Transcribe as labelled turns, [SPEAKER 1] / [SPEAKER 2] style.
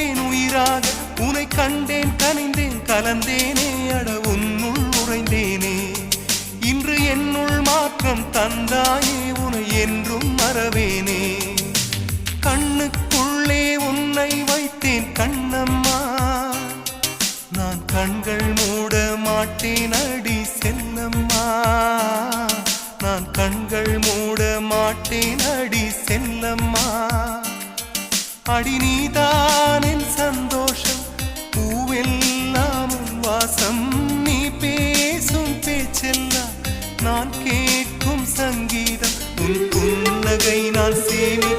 [SPEAKER 1] இருப்பேன் உயிராக. உனை கண்டேன் கனிந்தேன் கலந்தேனே அட உன்னுள் உறைந்தேனே. இன்று என்னுள் மாற்றம் தந்தாயே உனை என்றும் மறவேனே. கண்ணுக்குள்ளே உன்னை வைத்தேன் கண்ணம்மா, நான் கண்கள் மூட மாட்டேன் அடி செல்லம்மா. நான் கண்கள் மூட மாட்டேன் அடி செல்லம்மா. அடி நீதான் என் சந்தோஷம், பூவெல்லாம் உன் வாசம். நீ பேசும் பேச்செல்லாம் நான் கேட்கும் சங்கீதம். உன் புன்னகை நான் சேமி